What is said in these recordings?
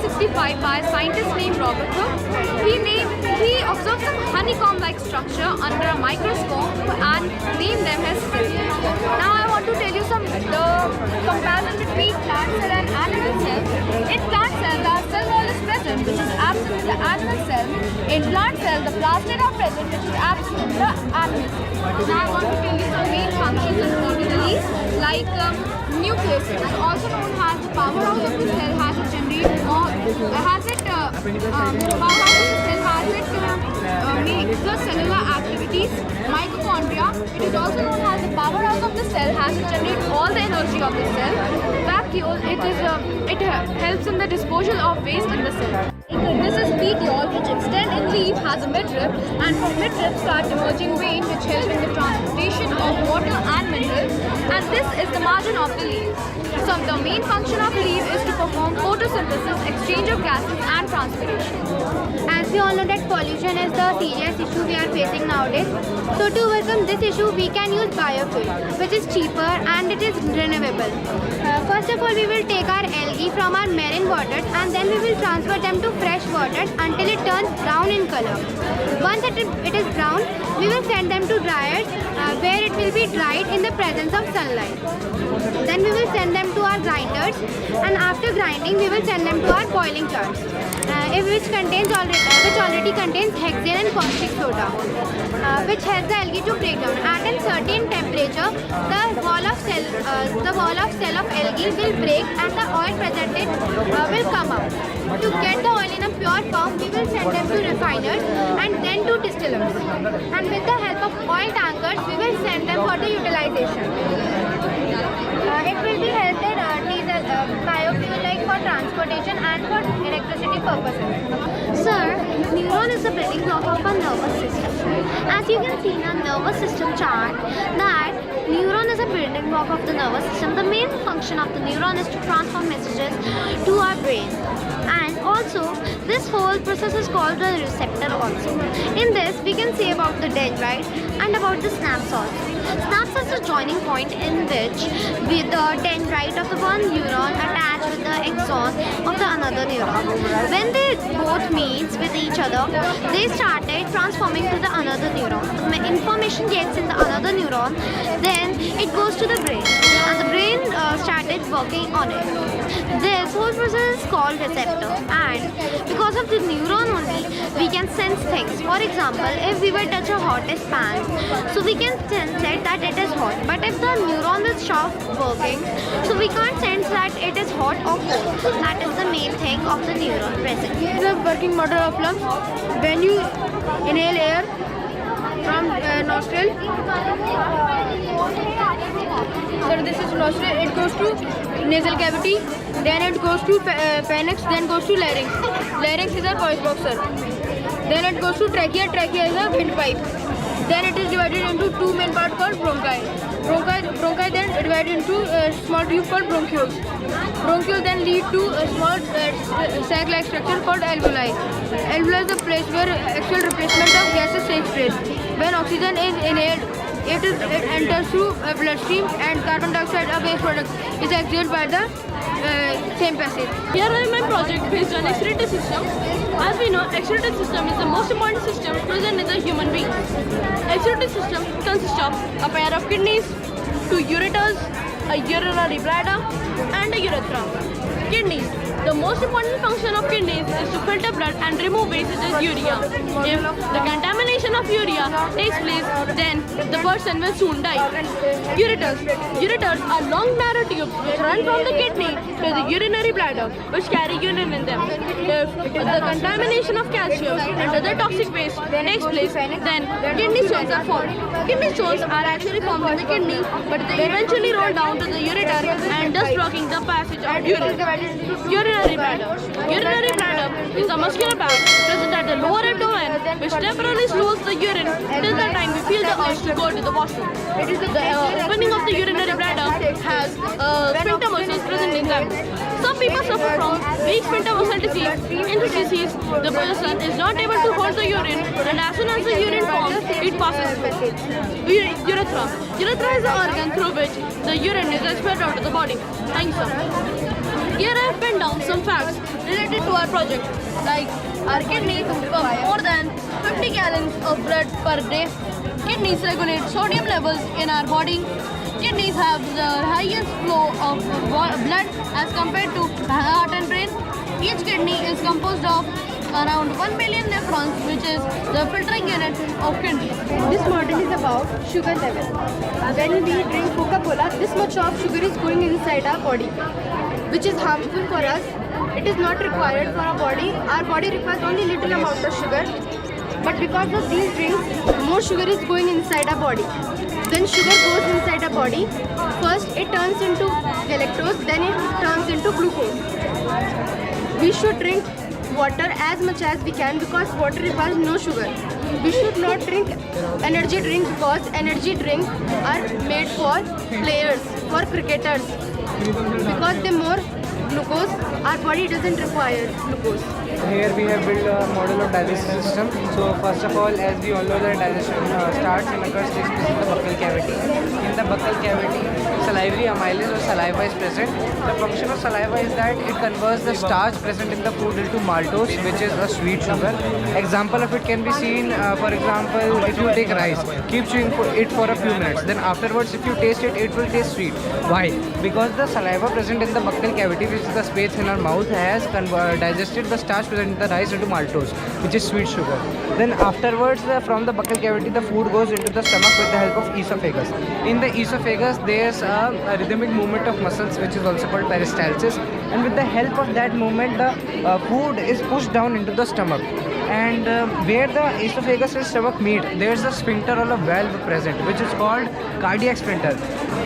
1965 by a scientist named Robert Hooke. He observed some honeycomb-like structure under a microscope and named them as cells. Now I want to tell you the comparison between plant cell and animal cell. In plant cell, the cell wall is present, which is absent in the animal cell. In plant cell, the plasmid are present, which is absent in the animal cell. Now I want to tell you some main functions of organelles, like nucleus, which is also known as the powerhouse of the cell, has it makes the cellular activities. Mitochondria, it is also known as the powerhouse of the cell, has to generate all the energy of the cell. Vacuole, it helps in the disposal of waste in the cell. This is petiole, which extend in leaf, has a midrib, and from midrib start emerging vein, which help in the transportation of water and minerals. And this is the margin of the leaf. So the main function of leaf is to perform photosynthesis, exchange of gases, and transpiration. As we all know that pollution is the serious issue we are facing nowadays. So to overcome this issue, we can use biofuel, which is cheaper and it is renewable. First of all, we will take our algae from our marine waters and then we will transfer them to fresh waters until it turns brown in color. Once it is brown, we will send them to dryers where it will be dried in the presence of sunlight. Then we will send them to our grinders, and after grinding we will send them to our boiling jars, which already contains hexane and caustic soda, which helps the algae to break down. At a certain temperature, the wall of cell of algae will break and the oil presented will come out. To get the oil in a pure form, we will send them to refiners and then to distillers. And with the help of oil tankers, we will send them for the utilization. It will be helped in diesel, biofuel like for transportation and for electricity purposes. Sir, neuron is the building block of our nervous system. As you can see in our nervous system chart, that neuron is a building block of the nervous system. The main function of the neuron is to transform messages to our brain. And also, this whole process is called the receptor also. In this, we can say about the dendrite and about the synapse also. Synapse is the joining point in which the dendrite of the one neuron attach with the axon of the another neuron. When they both meet with each other, they started transforming to the another neuron. The information gets in the another neuron, then it goes to the brain, and the brain started working on it. This whole process is called receptor, and because of the neuron only, we can sense things. For example, if we will touch a hottest pan, so we can sense it that it is hot. But if the neuron will stop working, so we can't sense that it is hot or cold. That is the main thing of the neuron present. The working model of lungs. When you inhale air from nostril, so this is nostril, it goes to nasal cavity, then it goes to pharynx, then goes to larynx. Larynx is our voice box, sir. Then it goes to trachea, trachea is a windpipe. Then it is divided into two main parts called bronchi. Bronchi then divided into a small tube called bronchioles. Bronchioles then lead to a small sac-like structure called alveoli. Alveoli is the place where actual replacement of gases takes place. When oxygen is inhaled, it enters through a bloodstream, and carbon dioxide, a waste product, is exhaled by the same passage. Here I am my project based on excretory system. As we know, excretory system is the most important system present in the human being. Excretory system consists of a pair of kidneys, two ureters, a urinary bladder, and a urethra. Kidneys. The most important function of kidneys is to filter blood and remove waste such as urea. If the contamination of urea takes place, then the person will soon die. Ureters. Ureters are long narrow tubes which run from the kidney to the urinary bladder, which carry urine in them. If the contamination of calcium and other toxic waste takes place, then kidney stones are formed. Kidney stones are actually formed in the kidney, but they eventually roll down to the ureter and thus blocking the passage of urine. Urinary bladder. Urinary bladder is a muscular bag present at the lower abdomen which temporarily stores the urine till the time we feel the urge to go to the washroom. The opening of the urinary bladder has sphincter muscles present in them. Some people suffer from weak sphincter muscle disease. In this disease, the person is not able to hold the urine, and as soon as the urine forms, it passes urethra. Urethra is the organ through which the urine is expelled out of the body. Thank you, sir. Here I have penned down some facts related to our project, like our kidneys pump more than 50 gallons of blood per day. Kidneys regulate sodium levels in our body. Kidneys have the highest flow of blood as compared to heart and brain. Each kidney is composed of around 1 million nephrons, which is the filtering unit of kidney. This model is about sugar level. When we drink Coca-Cola, this much of sugar is going inside our body, which is harmful for us. It is not required for our body. Our body requires only little amount of sugar. But because of these drinks, more sugar is going inside our body. Then sugar goes inside our body. First, it turns into galactose, then it turns into glucose. We should drink water as much as we can because water requires no sugar. We should not drink energy drink because energy drinks are made for players, for cricketers. Because they more glucose, our body doesn't require glucose. Here we have built a model of digestive system. So first of all, as we all know, that digestion starts and occurs takes place in the buccal cavity. In the buccal cavity, salivary amylase or saliva is present. The function of saliva is that it converts the starch present in the food into maltose, which is a sweet sugar. Example of it can be seen, for example, if you take rice, keep chewing it for a few minutes. Then afterwards, if you taste it, it will taste sweet. Why? Because the saliva present in the buccal cavity, which is the space in our mouth, has digested the starch present in the rice into maltose, which is sweet sugar. Then afterwards, from the buccal cavity, the food goes into the stomach with the help of esophagus. In the esophagus, there's a rhythmic movement of muscles, which is also called peristalsis. And with the help of that movement, the food is pushed down into the stomach. And where the esophagus and stomach meet, there's a sphincter or a valve present, which is called cardiac sphincter.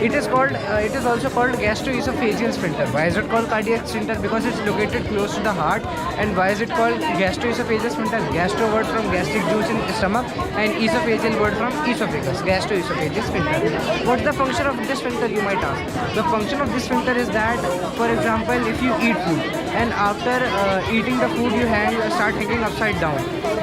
It is also called gastroesophageal sphincter. Why is it called cardiac sphincter? Because it's located close to the heart. And why is it called gastroesophageal sphincter? Gastro word from gastric juice in stomach, and esophageal word from esophagus. Gastroesophageal sphincter. What's the function of this sphincter, you might ask? The function of this sphincter is that, for example, if you eat food and after eating the food you start hanging upside down.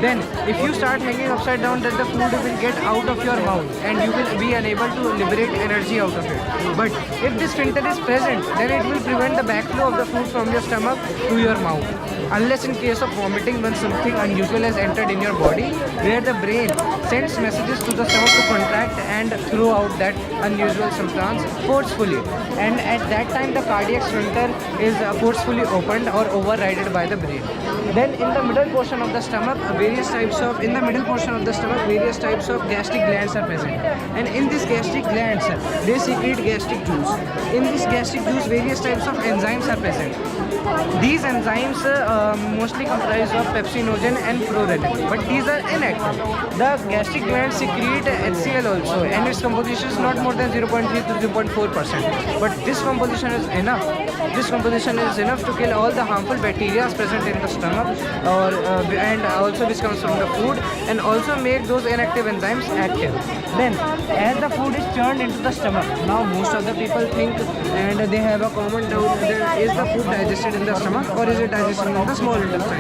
Then if you start hanging upside down, then the food will get out of your mouth and you will be unable to liberate energy out of it. But if this sphincter is present, then it will prevent the backflow of the food from your stomach to your mouth. Unless in case of vomiting, when something unusual has entered in your body, where the brain sends messages to the stomach to contract and throw out that unusual substance forcefully. And at that time the cardiac sphincter is forcefully opened or overridden by the brain. Then in the middle portion of the stomach, various types of gastric glands are present. And in these gastric glands, they secrete gastric juice. In this gastric juice, various types of enzymes are present. These enzymes mostly comprise of pepsinogen and prorenin, but these are inactive. The gastric glands secrete HCl also, and its composition is not more than 0.3 to 0.4%. But this composition is enough. This composition is enough to kill all the harmful bacteria present in the stomach, and also which comes from the food, and also make those inactive enzymes active. Then, as the food is churned into the stomach, now most of the people think and they have a common doubt whether is the food digested in the stomach or is it digested in the small intestine.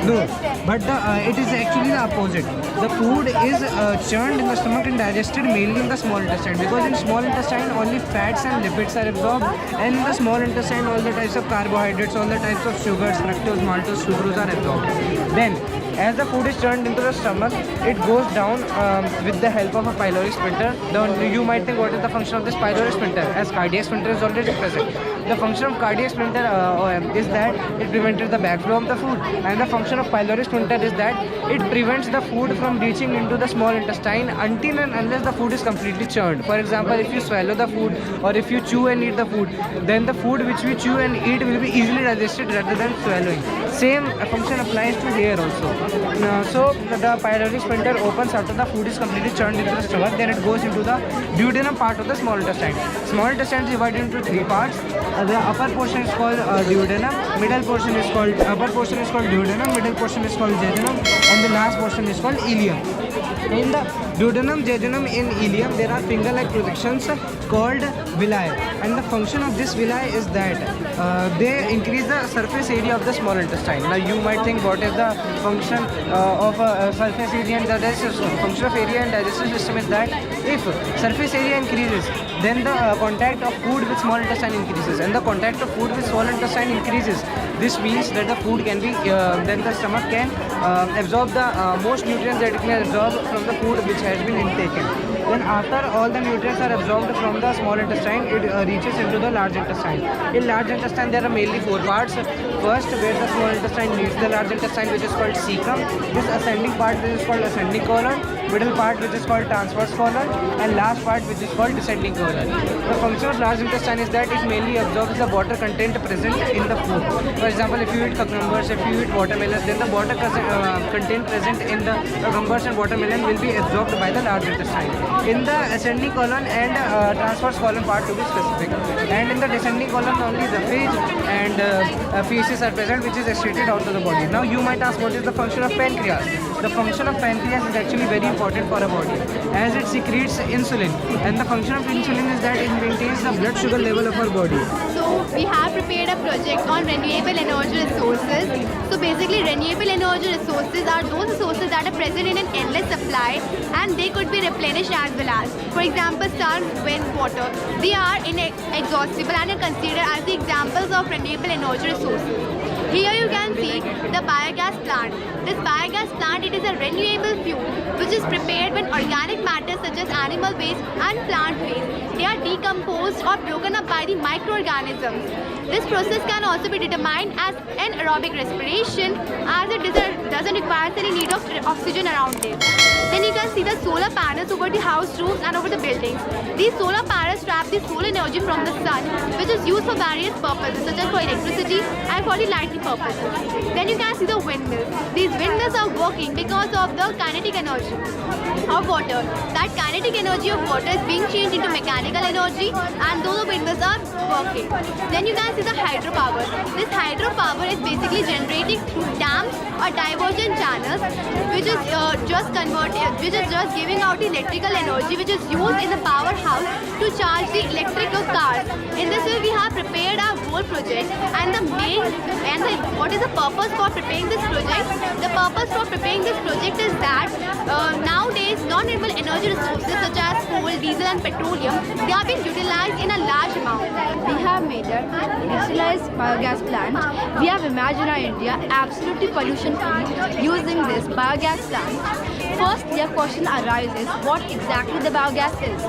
No, but it is actually the opposite. The food is churned in the stomach and digested mainly in the small intestine, because in small intestine only fats and lipids are absorbed, and in the small intestine all the types of carbohydrates, all the types of sugars, fructose, maltose, sucrose are absorbed. Then as the food is turned into the stomach, it goes down with the help of a pylori sphincter. You might think, what is the function of this pylori sphincter? As cardiac sphincter is already present. The function of cardiac sphincter is that it prevents the backflow of the food, and the function of pylori sphincter is that it prevents the food from reaching into the small intestine until and unless the food is completely churned. For example, if you swallow the food or if you chew and eat the food, then the food which we chew and eat will be easily digested rather than swallowing. Same function applies to here also. So the pylori sphincter opens after the food is completely churned into the stomach, then it goes into the duodenum part of the small intestine. Small intestine is divided into three parts. The upper portion is called duodenum, middle portion is called duodenum, middle portion is called jejunum, and the last portion is called ileum. In the duodenum, jejunum, and ileum, there are finger-like projections called villi, and the function of this villi is that they increase the surface area of the small intestine. Now you might think, what is the function of surface area and the digestive system? Function of area and digestive system is that if surface area increases, then the contact of food with small intestine increases, and the contact of food with small intestine increases. This means that the food can be, then the stomach can absorb the most nutrients that it can absorb from the food which has been intaken. Then after all the nutrients are absorbed from the small intestine, it reaches into the large intestine. In large intestine there are mainly 4 parts. First, where the small intestine meets the large intestine, which is called cecum. This ascending part, which is called ascending colon. Middle part, which is called transverse colon, and last part, which is called descending colon. The function of large intestine is that it mainly absorbs the water content present in the food. For example, if you eat cucumbers, if you eat watermelons, then the water content present in the cucumbers and watermelon will be absorbed by the large intestine. In the ascending colon and transverse colon part, to be specific, and in the descending colon only the phage and feces are present, which is excreted out of the body. Now you might ask, what is the function of pancreas? The function of pancreas is actually very important for our body, as it secretes insulin, and the function of insulin is that it maintains the blood sugar level of our body. So we have prepared a project on renewable energy resources. So basically renewable energy resources are those resources that are present in an endless supply, and they could be replenished as well as. For example, sun, wind, water. They are inexhaustible and are considered as the examples of renewable energy resources. Here you can see the biogas plant. This biogas plant, it is a renewable fuel which is prepared when organic matter such as animal waste and plant waste, they are decomposed or broken up by the microorganisms. This process can also be determined as anaerobic respiration, as it doesn't require any need of oxygen around it. Then you can see the solar panels over the house roofs and over the buildings. These solar panels trap the solar energy from the sun, which is used for various purposes such as for electricity and for the lighting purposes. Then you can see the windmills. These windmills are working because of the kinetic energy of water. That kinetic energy of water is being changed into mechanical energy, and those windmills are working. Then you can see the hydropower. This hydropower is basically generating through dams or diversion channels, which is just giving out electrical energy which is used in the powerhouse to charge the electrical cars. In this way we have prepared our whole project, and what is the purpose for preparing this project? The purpose for preparing this project is that nowadays non-renewable energy resources such as coal, diesel and petroleum, they are being utilized in a large amount. We have made a industrialized biogas plant. We have imagined our India absolutely pollution free using this biogas plant. First, the question arises, what exactly the biogas is?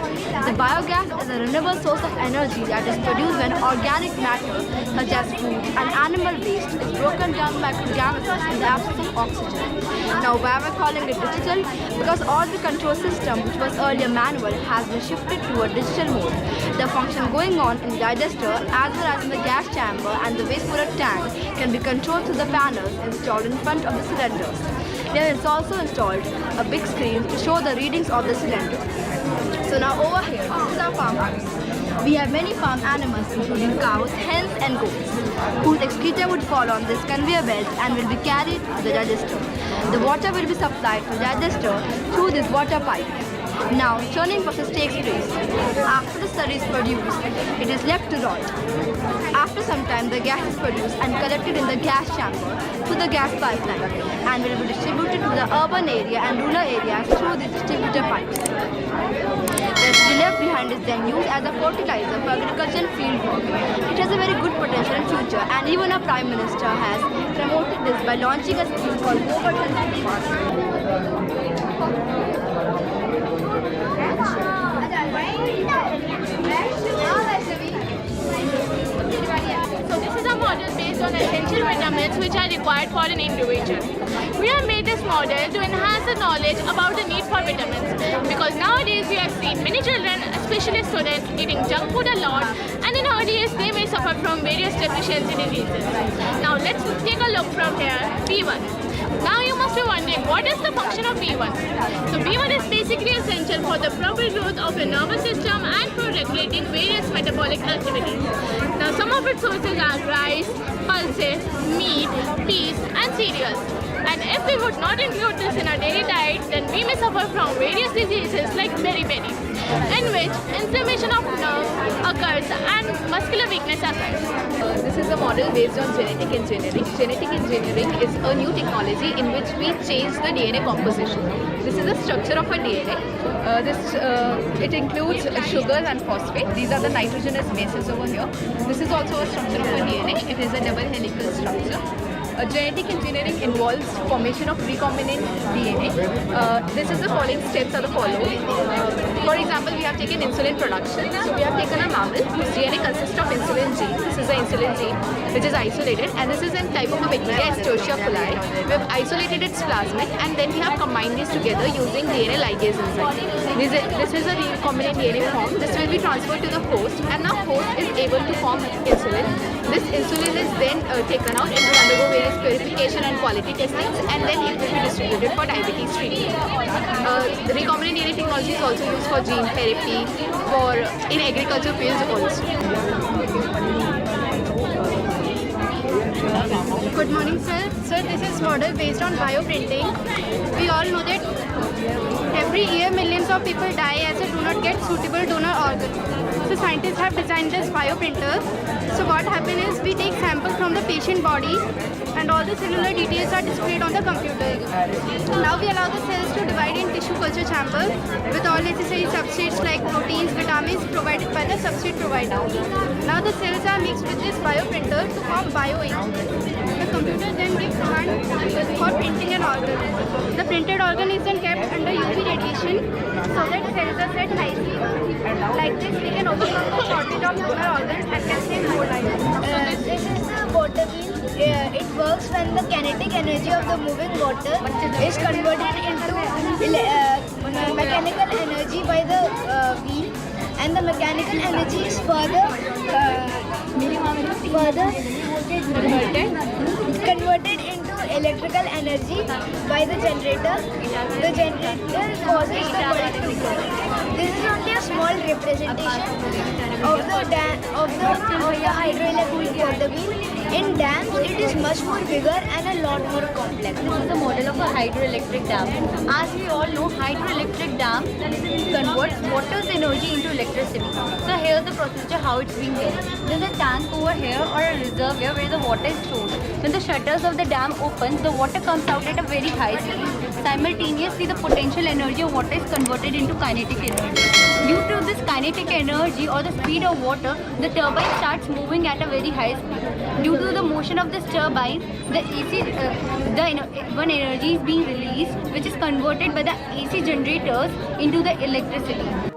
The biogas is a renewable source of energy that is produced when organic matter such as food and animal waste is broken down by microorganisms in the absence of oxygen. Now why am I calling it digital? Because all the control system which was earlier manual has been shifted to a digital mode. The function going on in the digester as well as in the gas chamber and the waste product tank can be controlled through the panels installed in front of the cylinders. There is also installed a big screen to show the readings of the cylinder. So now over here, this is our farmhouse. We have many farm animals including cows, hens and goats, whose excreta would fall on this conveyor belt and will be carried to the digester. The water will be supplied to the digester through this water pipe. Now, churning process takes place. After the slurry is produced, it is left to rot. After some time, the gas is produced and collected in the gas chamber through the gas pipeline and will be distributed to the urban area and rural areas through the distributor pipes. The residual left behind is then used as a fertilizer for agriculture and field work. It has a very good potential in future, and even our Prime Minister has promoted this by launching a scheme called Govardhan Farm. So this is a model based on essential vitamins which are required for an individual. We have made this model to enhance the knowledge about the need for vitamins, because nowadays we have seen many children, especially students, eating junk food a lot, and in early years they may suffer from various deficiency diseases. Now let's take a look from here. B1. Now you must be wondering, what is the function of B1? So B1 is basically essential for the proper growth of your nervous system and for regulating various metabolic activities. Now, some of its sources are rice, pulses, meat, peas, and cereals. And if we would not include this in our daily diet, then we may suffer from various diseases like beriberi, in which inflammation of nerves occurs and muscular weakness occurs. This is a model based on genetic engineering. Genetic engineering is a new technology in which we change the DNA composition. This is the structure of a DNA. It includes sugar and phosphate. These are the nitrogenous bases over here. This is also a structure of a DNA. It is a double helical structure. Genetic engineering involves formation of recombinant DNA. This is the following steps are the following. For example, we have taken insulin production. So we have taken a mammal whose DNA consists of insulin gene. This is the insulin gene which is isolated, and this is in type of a bacteria, Escherichia coli. We have isolated its plasmid, and then we have combined these together using DNA ligase enzyme. This is a recombinant DNA form. This will be transferred to the host, and now host is able to form insulin. This insulin is then taken out. It will undergo various purification and quality testings, and then it will be distributed for diabetes treatment. The recombinant DNA technology is also used for gene therapy, in agriculture fields also. Good morning, sir. Sir, this is model based on bioprinting. We all know that every year millions of people die as they do not get suitable donor organs. So scientists have designed this bioprinter. So what happens is we take samples from the patient body and all the cellular details are displayed on the computer. Now we allow the cells to divide in tissue culture chamber with all necessary substrates like proteins, vitamins provided by the substrate provider. Now the cells are mixed with this bioprinter to form bioink. The computer then gives command for printing an organ. The printed organ is then kept under UV radiation so that cells are set nicely. Like this, we can overcome the shortage of donor organs and can save more lives. This is the water wheel. It works when the kinetic energy of the moving water is converted into mechanical energy by the wheel, and the mechanical energy is further converted into electrical energy by the generator. The generator causes the bulb to go. This is only a small representation of the hydroelectric water wheel. In dams, it is much more bigger and a lot more complex. This is the model of a hydroelectric dam. As we all know, hydroelectric dam converts water's energy into electricity. So here's the procedure how it's being done. There's a tank over here or a reservoir where the water is stored. When the shutters of the dam open, the water comes out at a very high speed. Simultaneously, the potential energy of water is converted into kinetic energy. Due to this kinetic energy or the speed of water, the turbine starts moving at a very high speed. Due to the motion of this turbine, one energy is being released, which is converted by the AC generators into the electricity.